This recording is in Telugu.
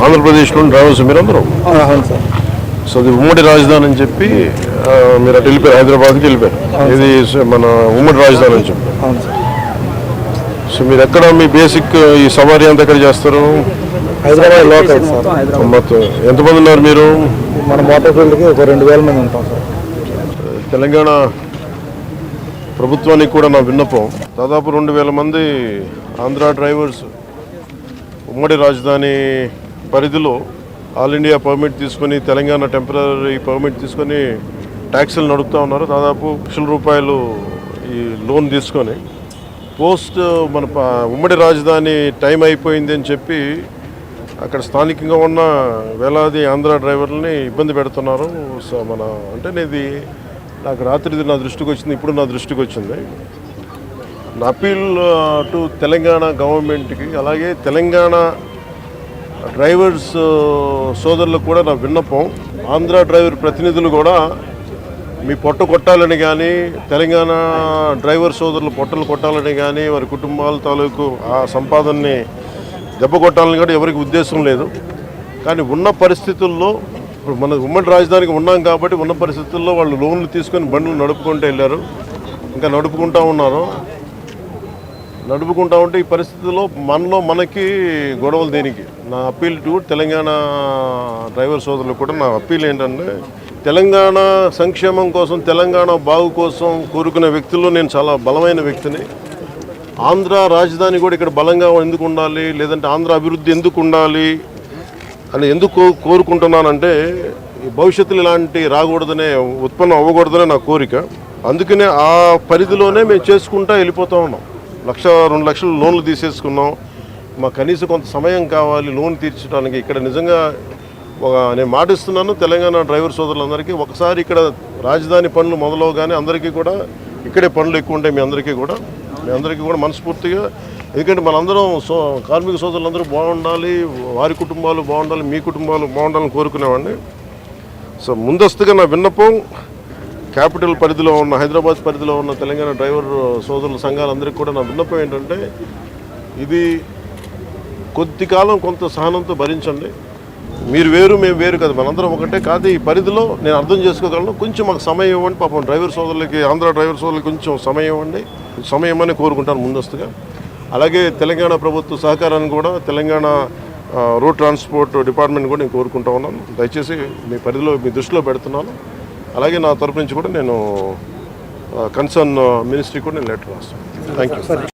ఆంధ్రప్రదేశ్లోని డ్రైవర్స్ మీరందరూ? అవును సార్. సో అది ఉమ్మడి రాజధాని అని చెప్పి మీరు అటు వెళ్ళిపోయారు, హైదరాబాద్కి వెళ్ళిపోయారు. ఇది మన ఉమ్మడి రాజధాని అని చెప్పి. అవును సార్. సో మీరు ఎక్కడ మీ బేసిక్ ఈ సవారీ అంతా ఎక్కడ చేస్తారు? Hyderabad local sir. మొత్తం ఎంతమంది ఉన్నారు మీరు? మన మోటార్ ఫీల్డ్కి ఒక 2000 మంది ఉంటాం సార్. తెలంగాణ ప్రభుత్వానికి కూడా నా విన్నపం, దాదాపు 2000 మంది ఆంధ్ర డ్రైవర్స్ ఉమ్మడి రాజధాని పరిధిలో ఆల్ ఇండియా పర్మిట్ తీసుకొని, తెలంగాణ టెంపరీ పర్మిట్ తీసుకొని ట్యాక్సీలు నడుపుతూ ఉన్నారు. దాదాపు ₹1,00,000 ఈ లోన్ తీసుకొని పోస్ట్ మన ఉమ్మడి రాజధాని టైం అయిపోయింది అని చెప్పి అక్కడ స్థానికంగా ఉన్న వేలాది ఆంధ్ర డ్రైవర్లని ఇబ్బంది పెడుతున్నారు. సో ఇది నాకు రాత్రిది నా దృష్టికి వచ్చింది, ఇప్పుడు నా దృష్టికి వచ్చింది. నా అపీల్ టు తెలంగాణ గవర్నమెంట్కి, అలాగే తెలంగాణ డ్రైవర్స్ సోదరులకు కూడా నా విన్నపం, ఆంధ్ర డ్రైవర్ ప్రతినిధులు కూడా మీ పొట్ట కొట్టాలని కానీ, తెలంగాణ డ్రైవర్ సోదరులు పొట్టలు కొట్టాలని కానీ, వారి కుటుంబాల తాలూకు ఆ సంపాదనని దెబ్బ కొట్టాలని కూడా ఎవరికి ఉద్దేశం లేదు. కానీ ఉన్న పరిస్థితుల్లో ఇప్పుడు మన ఉమ్మడి రాజధానికి ఉన్నాం కాబట్టి ఉన్న పరిస్థితుల్లో వాళ్ళు లోన్లు తీసుకొని బండ్లు నడుపుకుంటూ వెళ్ళారు, ఇంకా నడుపుకుంటూ ఉన్నారు. నడుపుకుంటా ఉంటే ఈ పరిస్థితుల్లో మనకి గొడవలు దేనికి? నా అప్పీల్ టు తెలంగాణ డ్రైవర్ సోదరులు కూడా నా అప్పీల్ ఏంటంటే, తెలంగాణ సంక్షేమం కోసం, తెలంగాణ బాగు కోసం కోరుకునే వ్యక్తుల్లో నేను చాలా బలమైన వ్యక్తిని. ఆంధ్ర రాజధాని కూడా ఇక్కడ బలంగా ఎందుకు ఉండాలి, లేదంటే ఆంధ్ర అభివృద్ధి ఎందుకు ఉండాలి అని ఎందుకు కోరుకుంటున్నానంటే, భవిష్యత్తులో ఇలాంటి రాకూడదనే, ఉత్పన్నం అవ్వకూడదనే నా కోరిక. అందుకనే ఆ పరిధిలోనే మేము చేసుకుంటూ వెళ్ళిపోతూ ఉన్నాం. 1-2 లక్షలు లోన్లు తీసేసుకున్నాం. మాకు కనీసం కొంత సమయం కావాలి లోన్ తీర్చడానికి. ఇక్కడ నిజంగా నేను మాటిస్తున్నాను తెలంగాణ డ్రైవర్ సోదరులందరికీ, ఒకసారి ఇక్కడ రాజధాని పనులు మొదలవగానే అందరికీ కూడా ఇక్కడే పనులు ఎక్కువ ఉంటాయి. మీ అందరికీ కూడా మనస్ఫూర్తిగా, ఎందుకంటే మనందరం కార్మిక సోదరులందరూ బాగుండాలి, వారి కుటుంబాలు బాగుండాలి, మీ కుటుంబాలు బాగుండాలని కోరుకునేవాడిని. సో ముందస్తుగా నా విన్నపం, క్యాపిటల్ పరిధిలో ఉన్న, హైదరాబాద్ పరిధిలో ఉన్న తెలంగాణ డ్రైవర్ సోదరుల సంఘాలందరికీ కూడా నా విన్నపం ఏంటంటే, ఇది కొద్ది కాలం కొంత సహనంతో భరించండి. మీరు వేరు, మేము వేరు కదా, మనందరం ఒకటే కాదు. ఈ పరిధిలో నేను అర్థం చేసుకోగలను, కొంచెం మాకు సమయం ఇవ్వండి. పాపం డ్రైవర్ సోదరులకి, ఆంధ్ర డ్రైవర్ సోదరులకి కొంచెం సమయం ఇవ్వండి. సమయం అని కోరుకుంటాను ముందస్తుగా. అలాగే తెలంగాణ ప్రభుత్వ సహకారాన్ని కూడా, తెలంగాణ రోడ్ ట్రాన్స్పోర్ట్ డిపార్ట్మెంట్ కూడా నేను కోరుకుంటా ఉన్నాను. దయచేసి మీ పరిధిలో, మీ దృష్టిలో పెడుతున్నాను. అలాగే నా తరపు నుంచి కూడా నేను కన్సర్న్ మినిస్ట్రీ కూడా నేను లెటర్ రాస్తాను. Thank you.